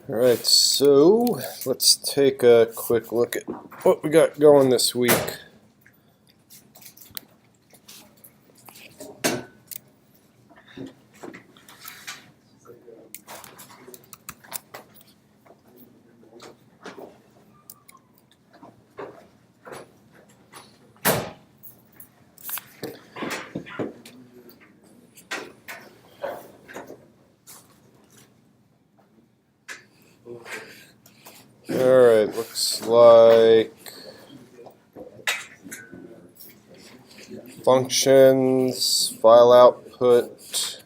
Alright, so let's take a quick look at what we got going this week. Alright, looks like functions, file output,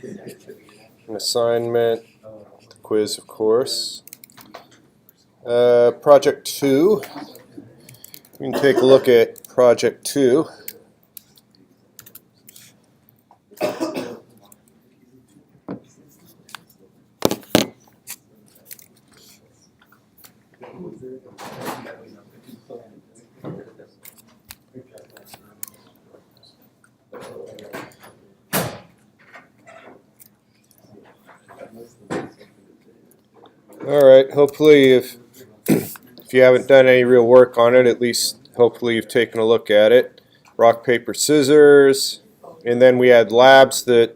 an assignment, the quiz of course. Project 2, we can take a look at Project 2. Alright, hopefully if you haven't done any real work on it, at least hopefully you've taken a look at it. Rock, paper, scissors, and then we had labs that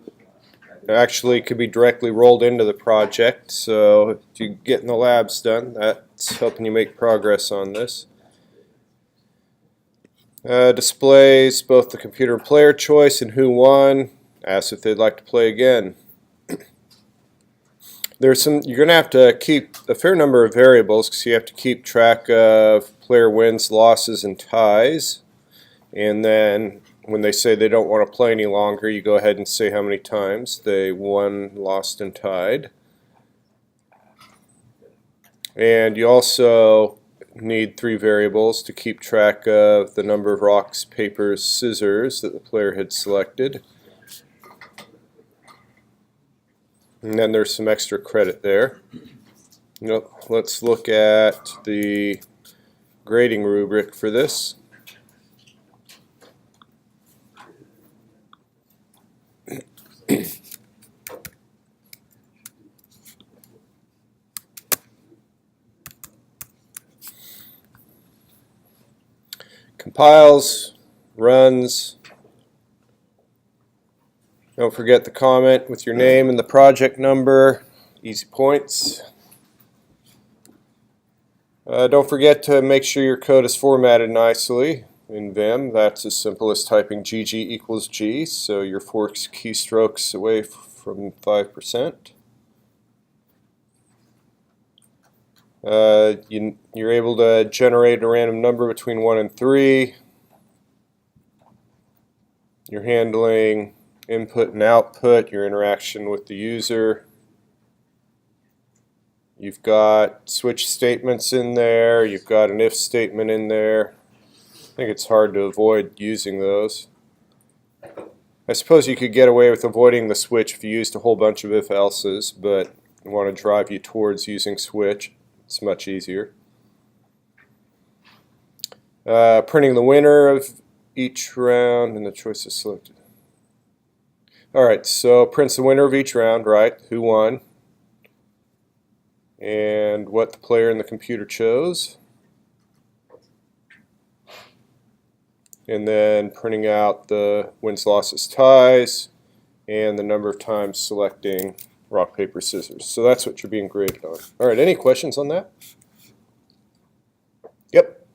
actually could be directly rolled into the project, so if you're getting the labs done, that's helping you make progress on this. Displays both the computer and player choice and who won, asks if they'd like to play again. You're going to have to keep a fair number of variables because you have to keep track of player wins, losses, and ties. And then when they say they don't want to play any longer, you go ahead and say how many times they won, lost, and tied. And you also need 3 variables to keep track of the number of rocks, papers, scissors that the player had selected. And then there's some extra credit there. Let's look at the grading rubric for this. Compiles, runs. Don't forget the comment with your name and the project number. Easy points. Don't forget to make sure your code is formatted nicely in Vim. That's as simple as typing GG equals G, so your 4 keystrokes away from 5%. You're able to generate a random number between 1 and 3. You're handling input and output, your interaction with the user. You've got switch statements in there, you've got an if statement in there. I think it's hard to avoid using those. I suppose you could get away with avoiding the switch if you used a whole bunch of if-elses, but I want to drive you towards using switch. It's much easier. Printing the winner of each round and the choices selected. Alright, so prints the winner of each round, right? Who won? And what the player and the computer chose. And then printing out the wins, losses, ties, and the number of times selecting rock, paper, scissors. So that's what you're being graded on. Alright, any questions on that? Yep.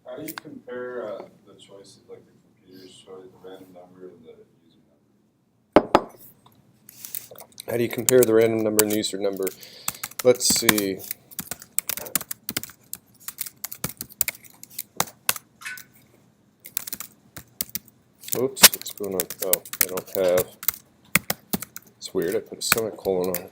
How do you compare the choices, like the computer's choice, the random number, and the user number? How do you compare the random number and the user number? Let's see. Oops, what's going on? Oh, I don't have. It's weird, I put a semicolon on it.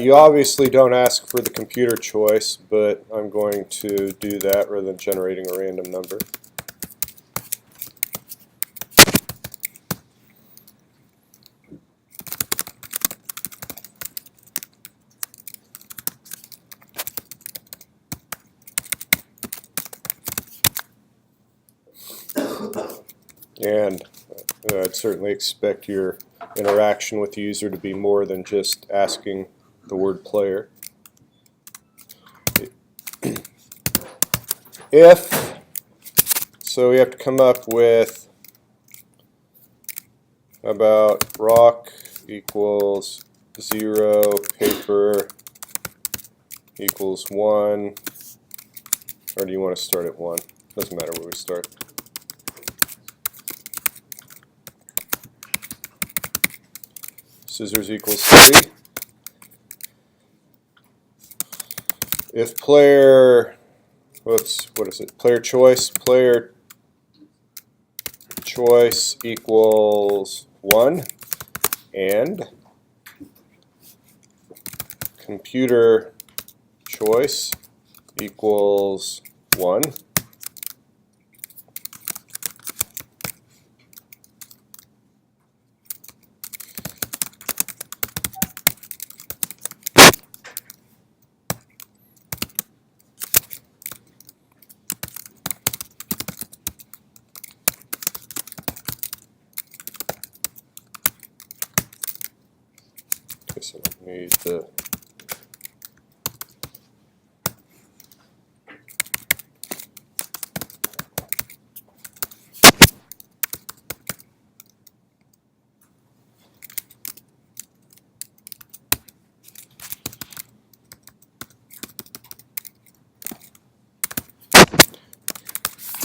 You obviously don't ask for the computer choice, but I'm going to do that rather than generating a random number. And I'd certainly expect your interaction with the user to be more than just asking the word player. If, so we have to come up with about rock equals 0, paper equals 1, or do you want to start at 1? Doesn't matter where we start. Scissors equals 3. If player, whoops, what is it? Player choice equals 1, and computer choice equals 1. Guess I don't need the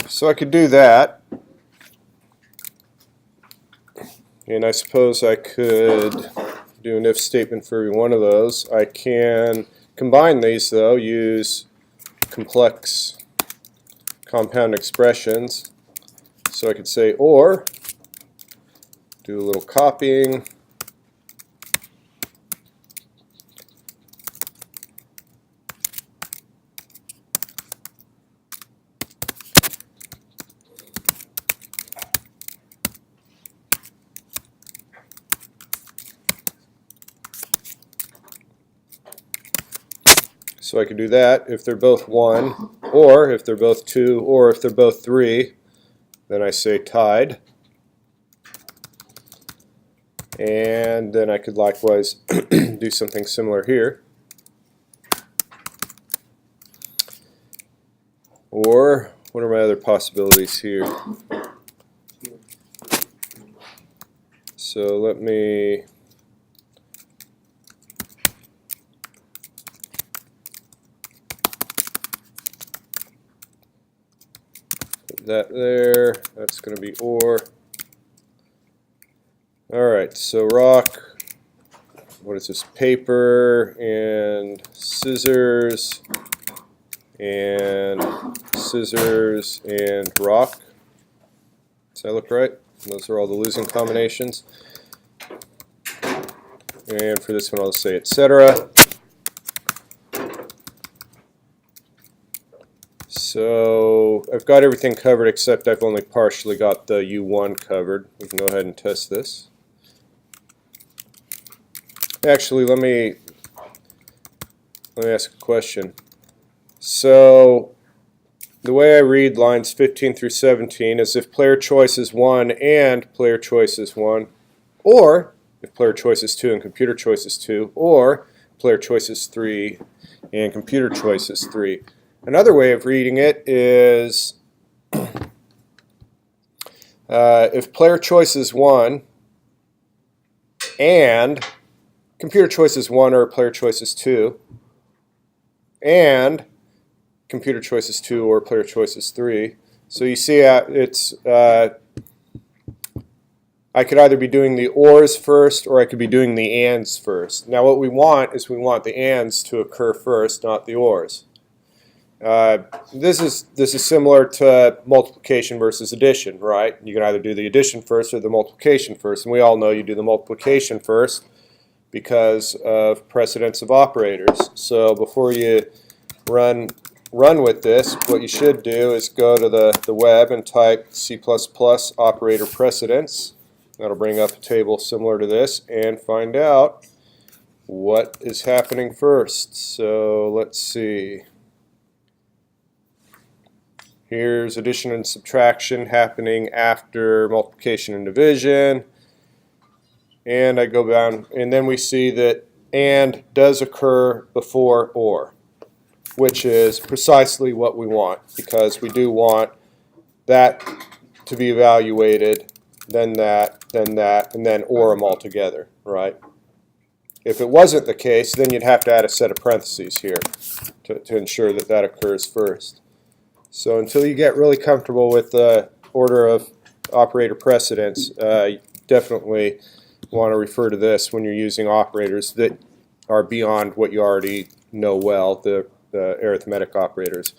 so I could do that, and I suppose I could do an if statement for every one of those. I can combine these though, use complex compound expressions. So I could say or, do a little copying, so I could do that if they're both 1, or if they're both 2, or if they're both 3, then I say tied. And then I could likewise do something similar here. Or, what are my other possibilities here? So let me put that there. That's going to be or. Alright, so rock, what is this, paper and scissors and rock. Does that look right? Those are all the losing combinations. And for this one I'll say etc. So I've got everything covered except I've only partially got the U1 covered. We can go ahead and test this. Actually, let me ask a question. So the way I read lines 15 through 17 is if player choice is 1 and player choice is 1, or if player choice is 2 and computer choice is 2, or player choice is 3 and computer choice is 3. Another way of reading it is if player choice is 1 and computer choice is 1 or player choice is 2, and computer choice is 2 or player choice is 3. So you see it's I could either be doing the ors first or I could be doing the ands first. Now what we want is we want the ands to occur first, not the ors. This is similar to multiplication versus addition, right? You can either do the addition first or the multiplication first, and we all know you do the multiplication first because of precedence of operators. So before you run with this, what you should do is go to the web and type C++ operator precedence. That'll bring up a table similar to this and find out what is happening first. So let's see. Here's addition and subtraction happening after multiplication and division. And I go down, and then we see that and does occur before or, which is precisely what we want, because we do want that to be evaluated, then that, and then or them all together, right? If it wasn't the case, then you'd have to add a set of parentheses here to ensure that that occurs first. So until you get really comfortable with the order of operator precedence, you definitely want to refer to this when you're using operators that are beyond what you already know well, the arithmetic operators.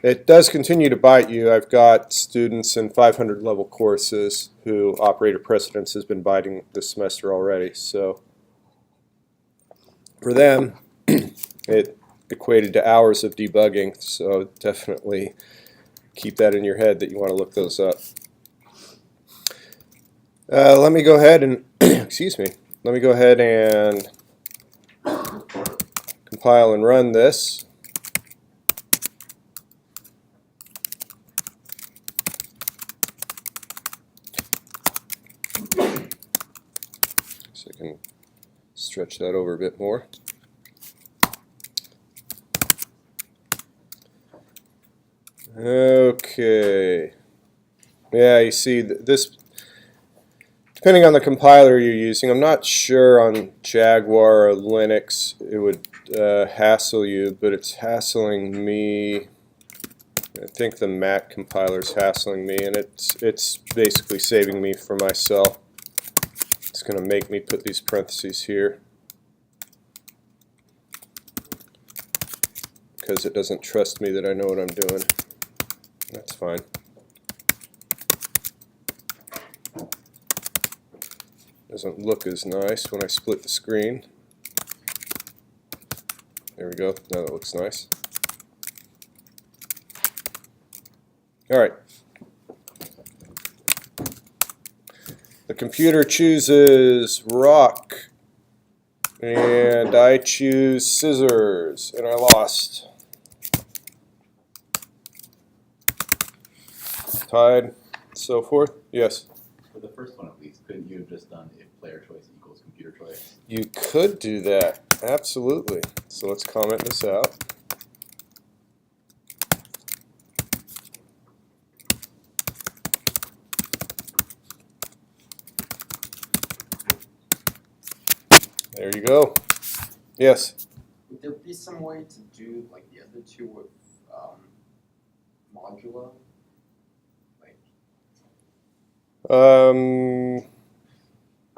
It does continue to bite you. I've got students in 500 level courses who operator precedence has been biting this semester already. So for them, it equated to hours of debugging. So definitely keep that in your head that you want to look those up. Let me go ahead and excuse me. Let me go ahead and compile and run this. So I can stretch that over a bit more. Okay. Yeah, you see this, depending on the compiler you're using, I'm not sure on Jaguar or Linux it would hassle you, but it's hassling me. I think the Mac compiler is hassling me, and it's basically saving me from myself. It's going to make me put these parentheses here because it doesn't trust me that I know what I'm doing. That's fine. Doesn't look as nice when I split the screen. There we go. Now that looks nice. All right. The computer chooses rock, and I choose scissors, and I lost. Tied, so forth. Yes? For the first one at least, couldn't you have just done if player choice equals computer choice? You could do that, absolutely. So let's comment this out. There you go. Yes? Would there be some way to do like the other two with modulo? Like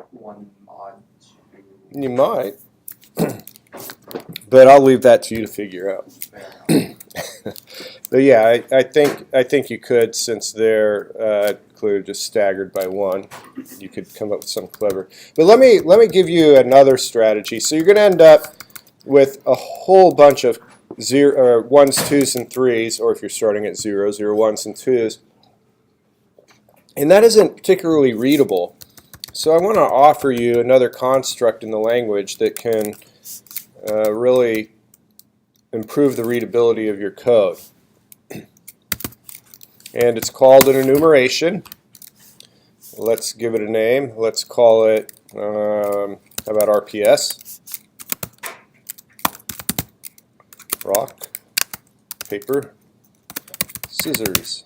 one mod, two. You might, but I'll leave that to you to figure out. But yeah, I think you could, since they're clearly just staggered by one. You could come up with something clever. But let me give you another strategy. So you're going to end up with a whole bunch of ones, twos, and threes, or if you're starting at 0, 0, 1s, and 2s. And that isn't particularly readable. So I want to offer you another construct in the language that can really improve the readability of your code. And it's called an enumeration. Let's give it a name. Let's call it, how about RPS? Rock, paper, scissors.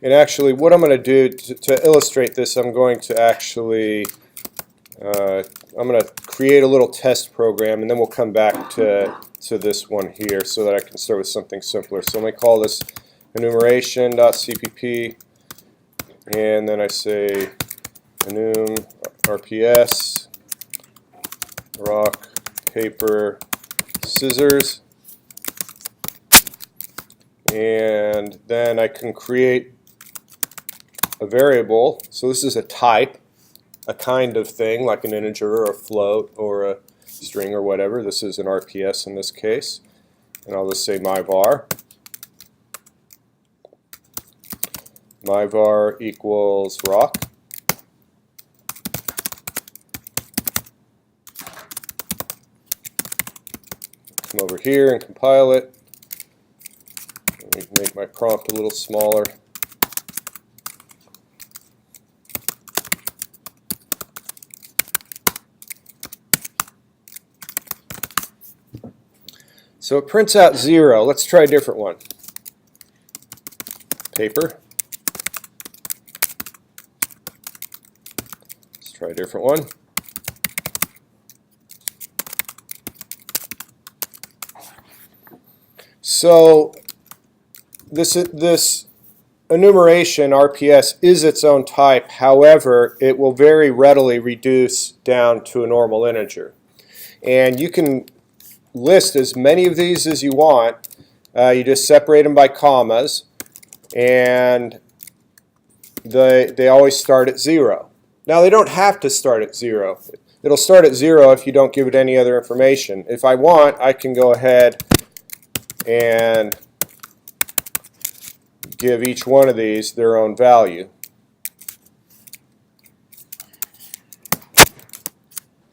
And actually, what I'm going to do to illustrate this, I'm going to actually, I'm going to create a little test program, and then we'll come back to this one here so that I can start with something simpler. So let me call this enumeration.cpp, and then I say enum RPS, rock, paper, scissors, and then I can create a variable. So this is a type, a kind of thing like an integer or a float or a string or whatever. This is an RPS in this case, and I'll just say myvar. Myvar equals rock. Come over here and compile it. Let me make my prompt a little smaller. So it prints out 0. Let's try a different one. Paper. Let's try a different one. So this enumeration, RPS, is its own type. However, it will very readily reduce down to a normal integer. And you can list as many of these as you want. You just separate them by commas, and they always start at 0. Now, they don't have to start at 0. It'll start at 0 if you don't give it any other information. If I want, I can go ahead and give each one of these their own value.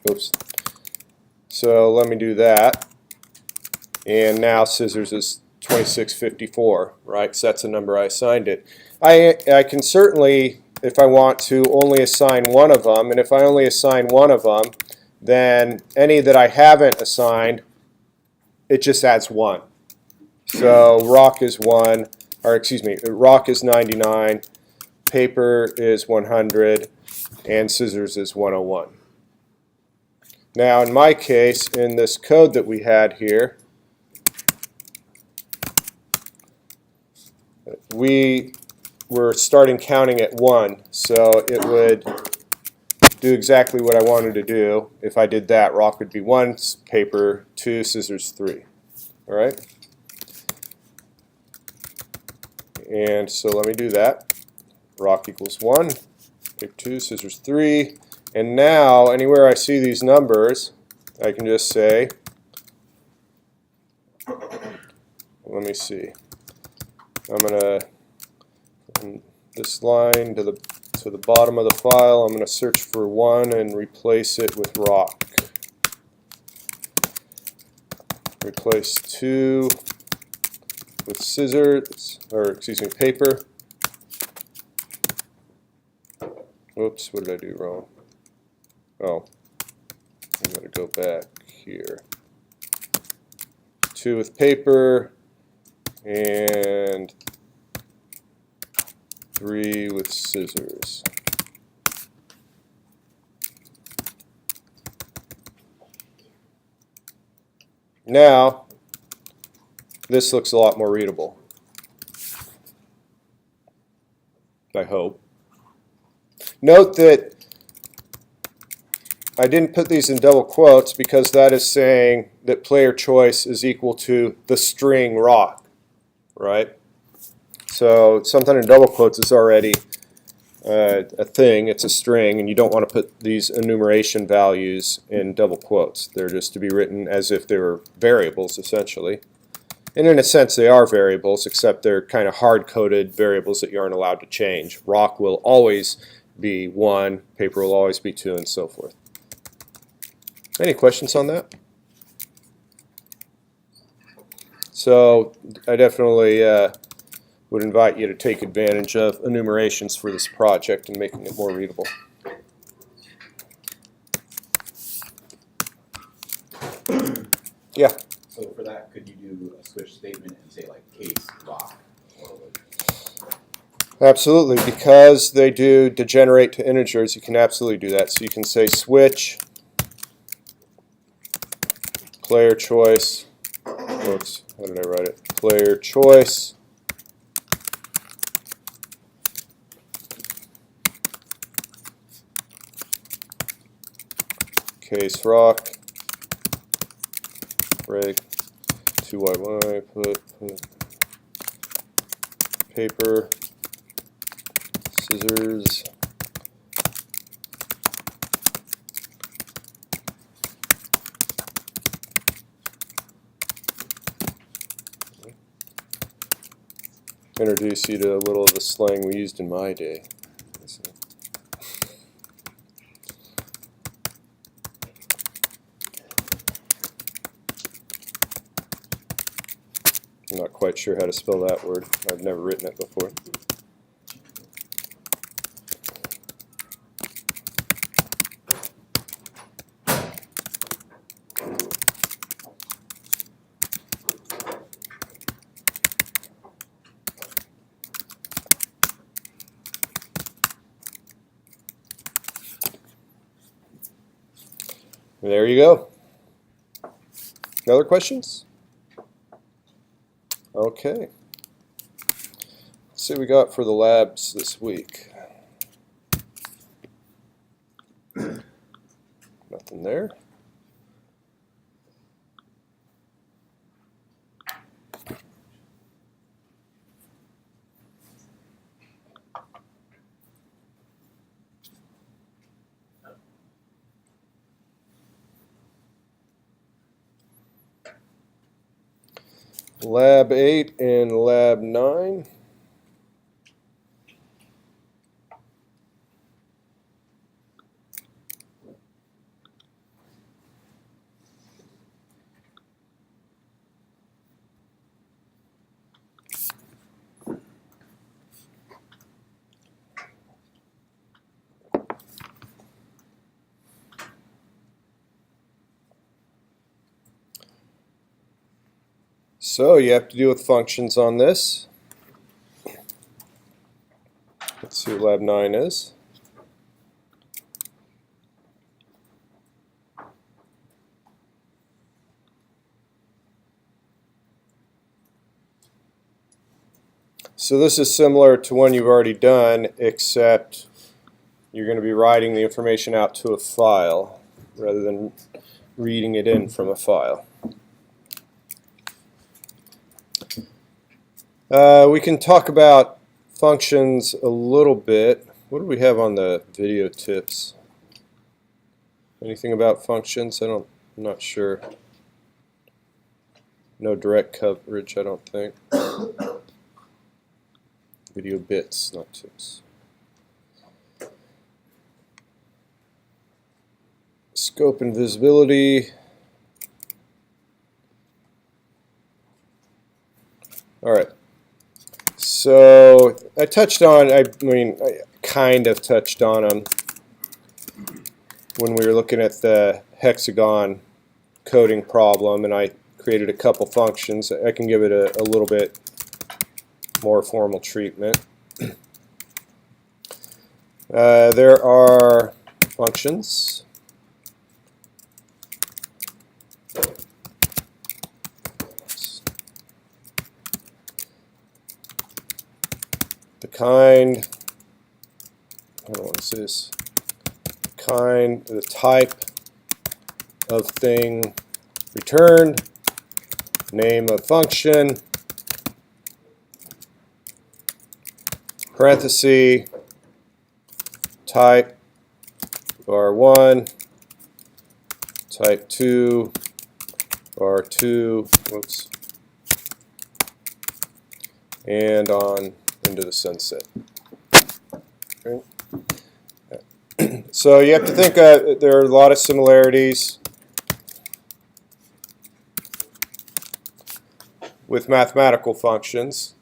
Oops. So let me do that. And now scissors is 2654, right? Because that's the number I assigned it. I can certainly, if I want to, only assign one of them. And if I only assign one of them, then any that I haven't assigned, it just adds 1. So rock is 1, or excuse me, rock is 99, paper is 100, and scissors is 101. Now in my case, in this code that we had here, we were starting counting at 1, so it would do exactly what I wanted to do. If I did that, rock would be 1, paper 2, scissors 3. All right? And so let me do that. Rock equals 1, paper 2, scissors 3. And now, anywhere I see these numbers, I can just say, let me see. I'm going to, from this line to the bottom of the file, I'm going to search for 1 and replace it with rock. Replace 2 with scissors, or excuse me, paper. Whoops, what did I do wrong? Oh, I'm going to go back here. 2 with paper, and 3 with scissors. Now, this looks a lot more readable, I hope. Note that I didn't put these in double quotes because that is saying that player choice is equal to the string rock, right? So something in double quotes is already a thing, it's a string, and you don't want to put these enumeration values in double quotes. They're just to be written as if they were variables, essentially. And in a sense, they are variables, except they're kind of hard-coded variables that you aren't allowed to change. Rock will always be 1, paper will always be 2, and so forth. Any questions on that? So I definitely would invite you to take advantage of enumerations for this project and making it more readable. Yeah? So for that, could you do a switch statement and say like case rock? Or like, Absolutely. Because they do degenerate to integers, you can absolutely do that. So you can say switch, player choice, oops, how did I write it? Player choice, case rock, reg 2yy, put paper, scissors, introduce you to a little of the slang we used in my day. I'm not quite quite sure how to spell that word. I've never written it before. There you go. Other questions? Okay. Let's see what we got for the labs this week. Nothing there. Lab 8 and Lab 9. So you have to deal with functions on this. Let's see what Lab 9 is. So this is similar to one you've already done, except you're going to be writing the information out to a file rather than reading it in from a file. We can talk about functions a little bit. What do we have on the video tips? Anything about functions? I'm not sure. No direct coverage, I don't think. Video bits, not tips. Scope and visibility. All right. So I touched on, I kind of touched on them when we were looking at the hexagon coding problem, and I created a couple functions. I can give it a little bit more formal treatment. There are functions. The kind, I don't know what this is, kind, the type of thing returned, name of function, parenthesis, type var1, type 2, var2, whoops, and on into the sunset. Okay. So you have to think there are a lot of similarities with mathematical functions.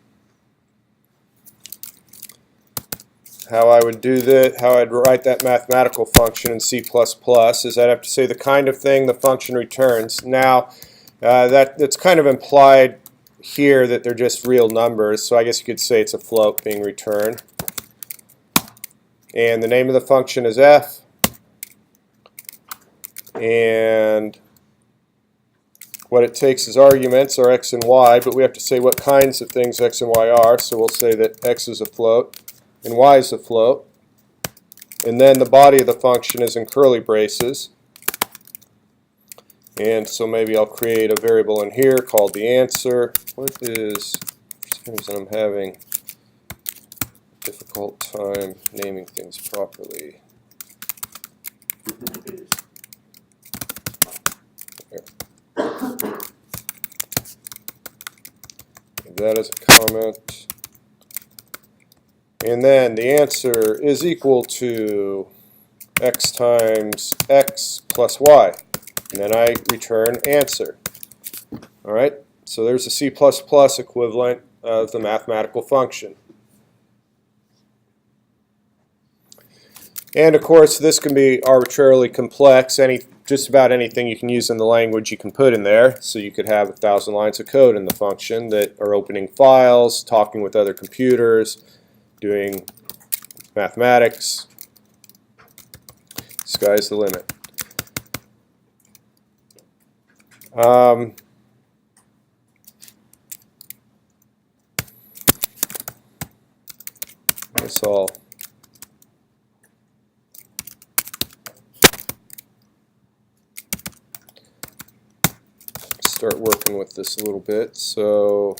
How I would do that, how I'd write that mathematical function in C++ is I'd have to say the kind of thing the function returns. Now, that's kind of implied here that they're just real numbers, so I guess you could say it's a float being returned. And the name of the function is f, and what it takes as arguments are x and y, but we have to say what kinds of things x and y are, so we'll say that x is a float and y is a float. And then the body of the function is in curly braces. And so maybe I'll create a variable in here called the answer. What is, for some reason I'm having a difficult time naming things properly. There. Give that as a comment. And then the answer is equal to x times x plus y. And then I return answer. All right, So there's a C++ equivalent of the mathematical function. And of course, this can be arbitrarily complex. Just about anything you can use in the language you can put in there. So you could have 1,000 lines of code in the function that are opening files, talking with other computers, doing mathematics. Sky's the limit. I guess I'll start working with this a little bit. So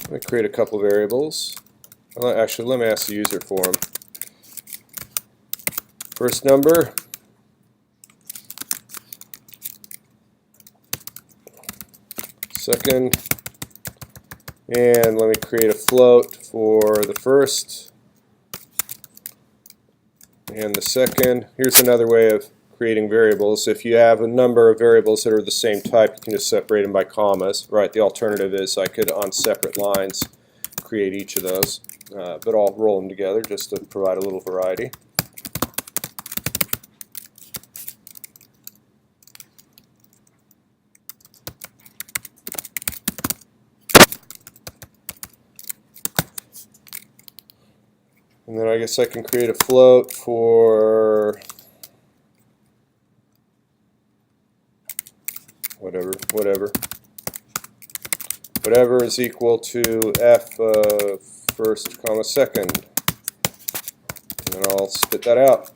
let me create a couple variables. Actually, let me ask the user for them. First number, second, and let me create a float for the first and the second. Here's another way of creating variables. If you have a number of variables that are the same type, you can just separate them by commas. Right, the alternative is I could, on separate lines, create each of those, but I'll roll them together just to provide a little variety. And then I guess I can create a float for whatever is equal to f of first comma second. And then I'll spit that out.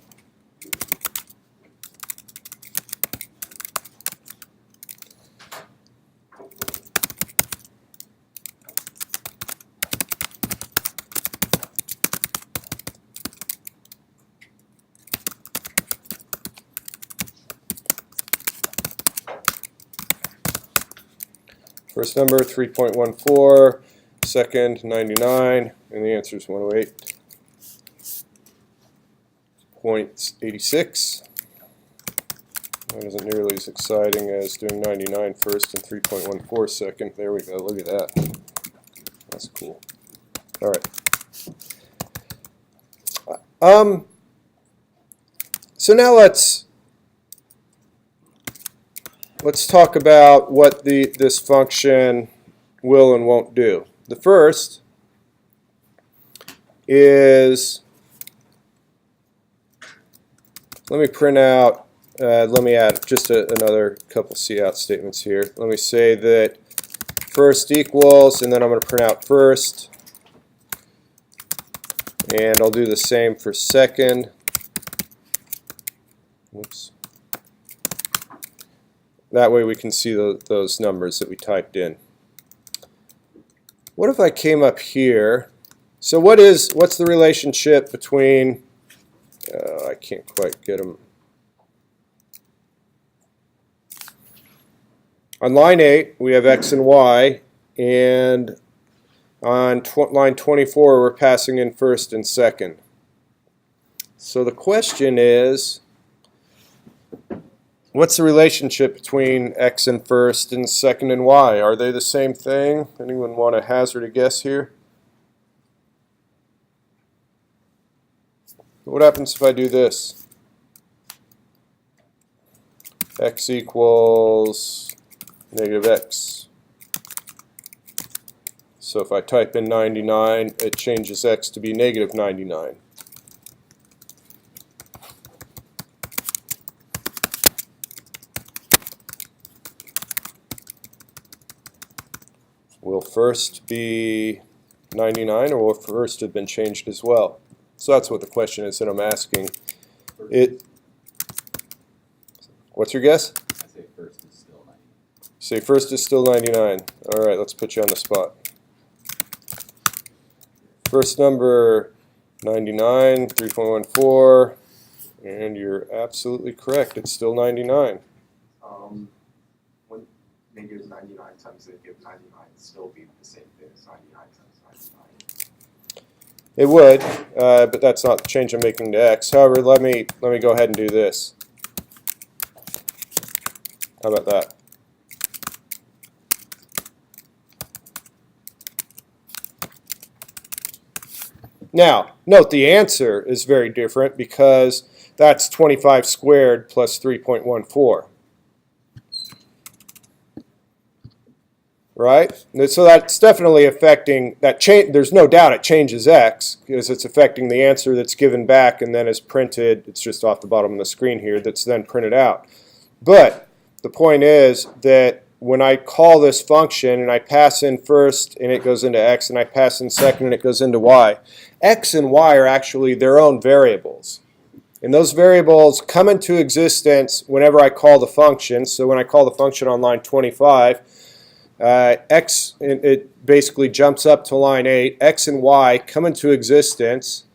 First number 3.14, second 99, and the answer is 108.86. That isn't nearly as exciting as doing 99 first and 3.14 second. There we go, look at that. That's cool. All right. So now let's talk about what this function will and won't do. The first is, let me print out, let me add just another couple cout statements here. Let me say that first equals, and then I'm going to print out first, and I'll do the same for second. Whoops. That way we can see those numbers that we typed in. What if I came up here? So what's the relationship between, I can't quite get them. On line 8 we have x and y, and on line 24 we're passing in first and second. So the question is, what's the relationship between x and first and second and y? Are they the same thing? Anyone want to hazard a guess here? What happens if I do this? X equals negative x. So if I type in 99, it changes x to be negative 99. Will first be 99, or will first have been changed as well? So that's what the question is that I'm asking. What's your guess? I say first is still 99. Say first is still 99. All right, let's put you on the spot. First number 99, 3.14, and you're absolutely correct. It's still 99. When negative 99 times negative 99 still be the same thing as 99 times 99. It would, but that's not the change I'm making to x. However, let me go ahead and do this. How about that? Now, note the answer is very different because that's 25 squared plus 3.14. Right? And so that's definitely affecting that change. There's no doubt it changes x because it's affecting the answer that's given back and then is printed. It's just off the bottom of the screen here that's then printed out. But the point is that when I call this function and I pass in first and it goes into x and I pass in second and it goes into y, x and y are actually their own variables. And those variables come into existence whenever I call the function. So when I call the function on line 25, x, it basically jumps up to line 8. X and y come into existence.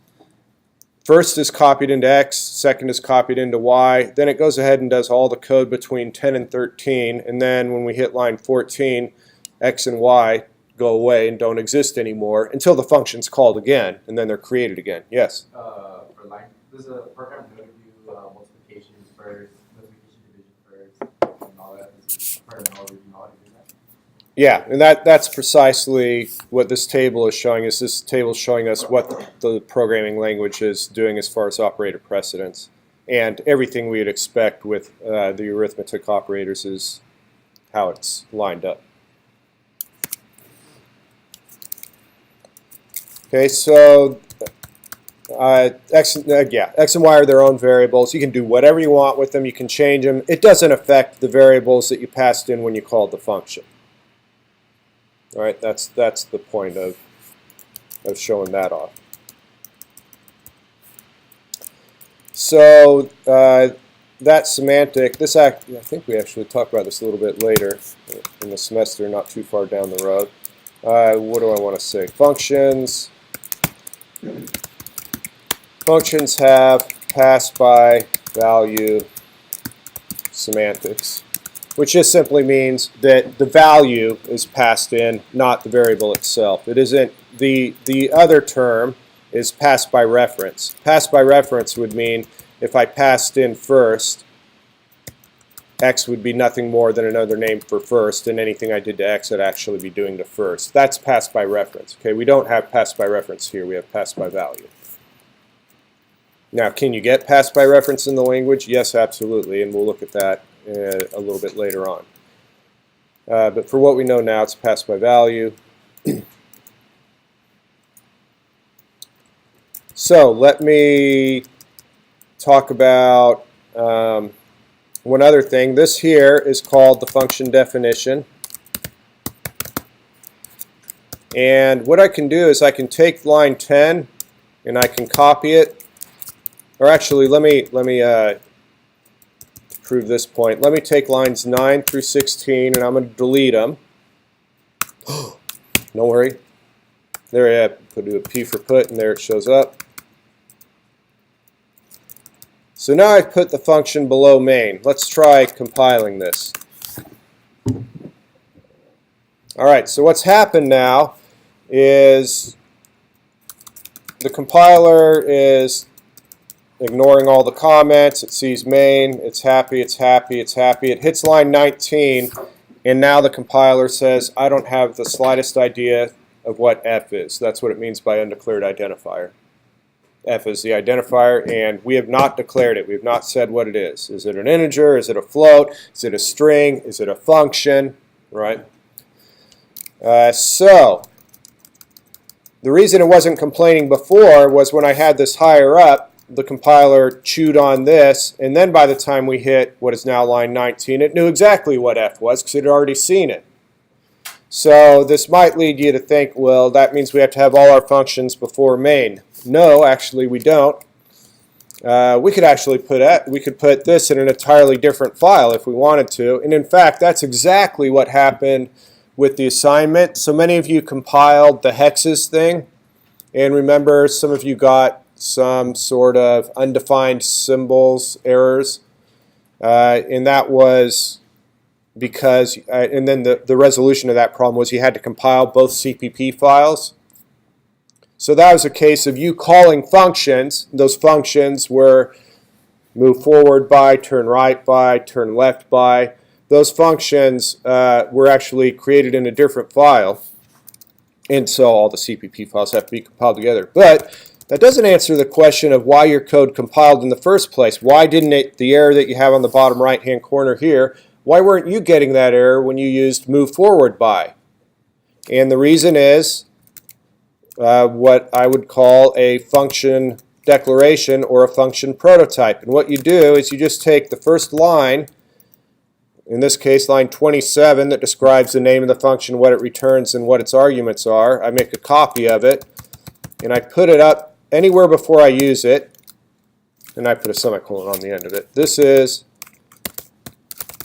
First is copied into x, second is copied into y. Then it goes ahead and does all the code between 10 and 13. And then when we hit line 14, x and y go away and don't exist anymore until the function's called again, and then they're created again. Yes? For line, does a program know to do multiplication first, multiplication division first, and all that? Does the program already know how to do that? Yeah, and that's precisely what this table is showing us. This table is showing us what the programming language is doing as far as operator precedence. And everything we would expect with the arithmetic operators is how it's lined up. Okay, so x and y are their own variables. You can do whatever you want with them. You can change them. It doesn't affect the variables that you passed in when you called the function. All right, that's the point of showing that off. So that semantic, I think we actually talk about this a little bit later in the semester, not too far down the road. What do I want to say? Functions. Functions have pass by value semantics, which just simply means that the value is passed in, not the variable itself. It isn't the other term is pass by reference. Pass by reference would mean if I passed in first, x would be nothing more than another name for first, and anything I did to x I'd actually be doing to first. That's pass by reference. Okay, we don't have pass by reference here. We have pass by value. Now, can you get pass by reference in the language? Yes, absolutely, and we'll look at that a little bit later on. But for what we know now, it's pass by value. So let me talk about one other thing. This here is called the function definition. And what I can do is I can take line 10 and I can copy it. Or actually, let me prove this point. Let me take lines 9 through 16 and I'm going to delete them. Don't worry. There I have. Put a P for put and there it shows up. So now I've put the function below main. Let's try compiling this. Alright, so what's happened now is the compiler is ignoring all the comments. It sees main, it's happy, it's happy, it's happy. It hits line 19 and now the compiler says, I don't have the slightest idea of what f is. That's what it means by undeclared identifier. F is the identifier, and we have not declared it. We have not said what it is. Is it an integer? Is it a float? Is it a string? Is it a function? Right? So, the reason it wasn't complaining before was when I had this higher up, the compiler chewed on this, and then by the time we hit what is now line 19, it knew exactly what f was because it had already seen it. So this might lead you to think, well, that means we have to have all our functions before main. No, actually we don't. We could actually put this in an entirely different file if we wanted to. And in fact, that's exactly what happened with the assignment. So many of you compiled the hexes thing. And remember, some of you got some sort of undefined symbols errors. And that was because, and then the resolution of that problem was you had to compile both CPP files. So that was a case of you calling functions. Those functions were move forward by, turn right by, turn left by. Those functions were actually created in a different file. And so all the CPP files have to be compiled together. But that doesn't answer the question of why your code compiled in the first place. Why didn't it, the error that you have on the bottom right-hand corner here, why weren't you getting that error when you used move forward by? And the reason is what I would call a function declaration or a function prototype. And what you do is you just take the first line, in this case line 27, that describes the name of the function, what it returns, and what its arguments are. I make a copy of it, and I put it up anywhere before I use it, and I put a semicolon on the end of it. This is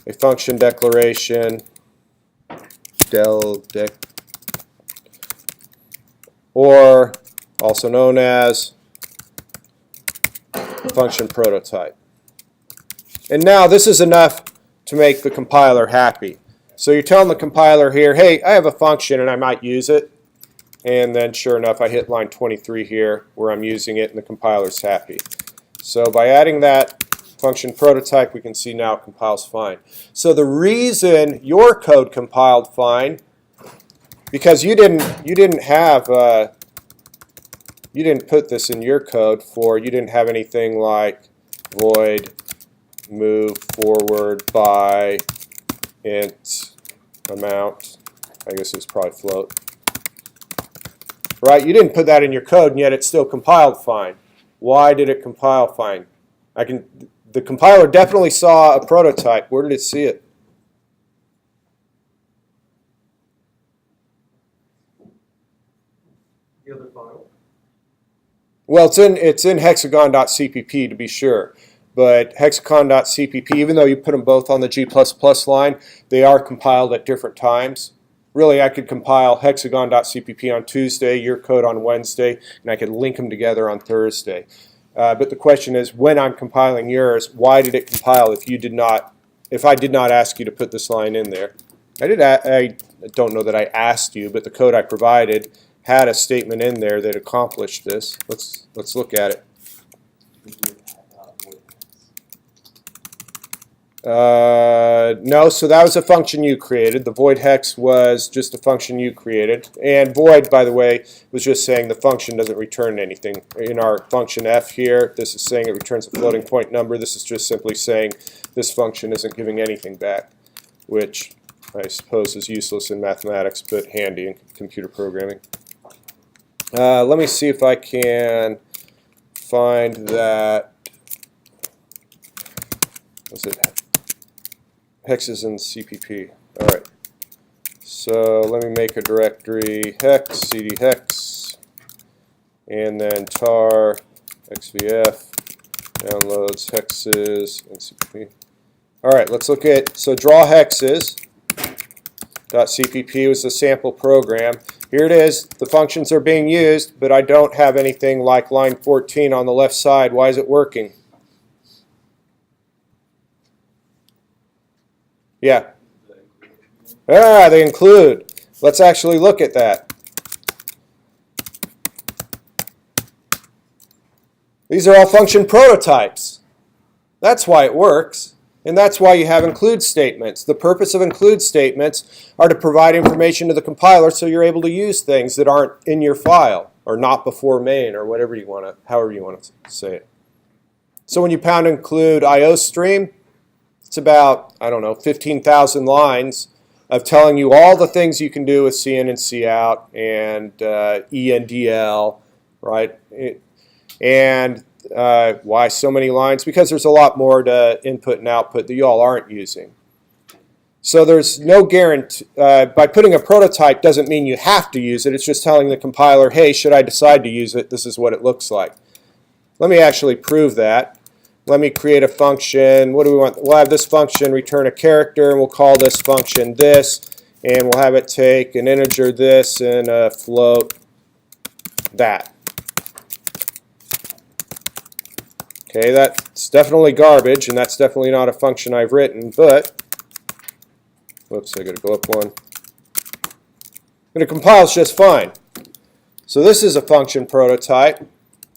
a function declaration, dec, or also known as function prototype. And now this is enough to make the compiler happy. So you're telling the compiler here, hey, I have a function and I might use it. And then sure enough, I hit line 23 here where I'm using it and the compiler's happy. So by adding that function prototype, we can see now it compiles fine. So the reason your code compiled fine, because you didn't put this in your code you didn't have anything like void move forward by int amount. I guess it was probably float. Right? You didn't put that in your code, and yet it still compiled fine. Why did it compile fine? The compiler definitely saw a prototype. Where did it see it? The other file. Well, it's in hexagon.cpp to be sure. But hexagon.cpp, even though you put them both on the G++ line, they are compiled at different times. Really, I could compile hexagon.cpp on Tuesday, your code on Wednesday, and I could link them together on Thursday. But the question is, when I'm compiling yours, why did it compile if I did not ask you to put this line in there? I don't know that I asked you, but the code I provided had a statement in there that accomplished this. Let's look at it. No, so that was a function you created. The void hex was just a function you created. And void, by the way, was just saying the function doesn't return anything. In our function f here, this is saying it returns a floating point number. This is just simply saying this function isn't giving anything back, which I suppose is useless in mathematics, but handy in computer programming. Let me see if I can find that. Was it hexes in CPP? All right. So let me make a directory hex, cd hex, and then tar xvf downloads hexes in CPP. All right, let's look at, so draw hexes. .cpp was the sample program. Here it is. The functions are being used, but I don't have anything like line 14 on the left side. Why is it working? Yeah. They include. Let's actually look at that. These are all function prototypes. That's why it works. And that's why you have include statements. The purpose of include statements are to provide information to the compiler so you're able to use things that aren't in your file or not before main or whatever you want to, however you want to say it. So when you pound include IOStream, it's about, I don't know, 15,000 lines of telling you all the things you can do with cin and cout and ENDL, right? And why so many lines? Because there's a lot more to input and output that you all aren't using. So there's no guarantee. By putting a prototype doesn't mean you have to use it. It's just telling the compiler, hey, should I decide to use it, this is what it looks like. Let me actually prove that. Let me create a function. What do we want? We'll have this function return a character, and we'll call this function this, and we'll have it take an integer this and a float that. Okay, that's definitely garbage, and that's definitely not a function I've written, but, whoops, I gotta go up one. And it compiles just fine. So this is a function prototype.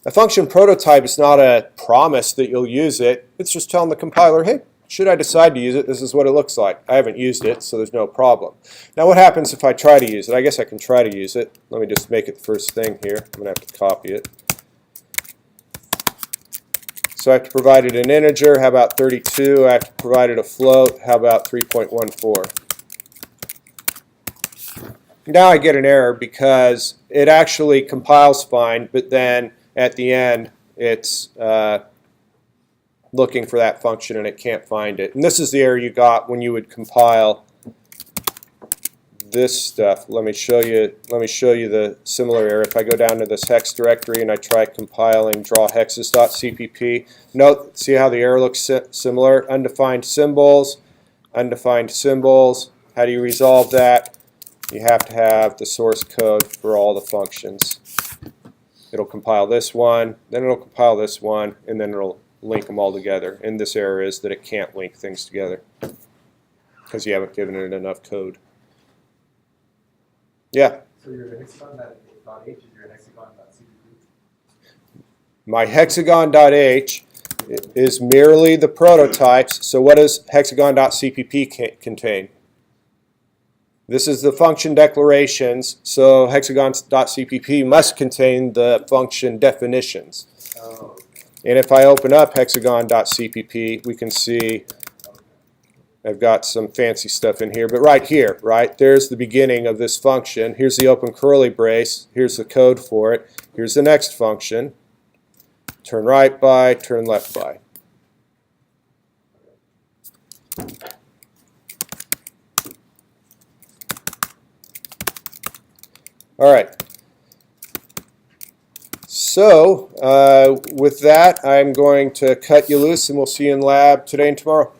A function prototype is not a promise that you'll use it. It's just telling the compiler, hey, should I decide to use it, this is what it looks like. I haven't used it, so there's no problem. Now what happens if I try to use it? I guess I can try to use it. Let me just make it the first thing here. I'm going to have to copy it. So I have to provide it an integer. How about 32? I have to provide it a float. How about 3.14? Now I get an error because it actually compiles fine, but then at the end it's looking for that function and it can't find it. And this is the error you got when you would compile this stuff. Let me show you the similar error. If I go down to this hex directory and I try compiling drawhexes.cpp, note, see how the error looks similar? Undefined symbols, undefined symbols. How do you resolve that? You have to have the source code for all the functions. It'll compile this one, then it'll compile this one, and then it'll link them all together. And this error is that it can't link things together because you haven't given it enough code. Yeah? So your hexagon.h is your hexagon.cpp? My hexagon.h is merely the prototypes. So what does hexagon.cpp contain? This is the function declarations, so hexagon.cpp must contain the function definitions. Oh, And if I open up hexagon.cpp, we can see I've got some fancy stuff in here, but right here, right, there's the beginning of this function. Here's the open curly brace. Here's the code for it. Here's the next function. Turn right by, turn left by. All right. So with that, I'm going to cut you loose, and we'll see you in lab today and tomorrow.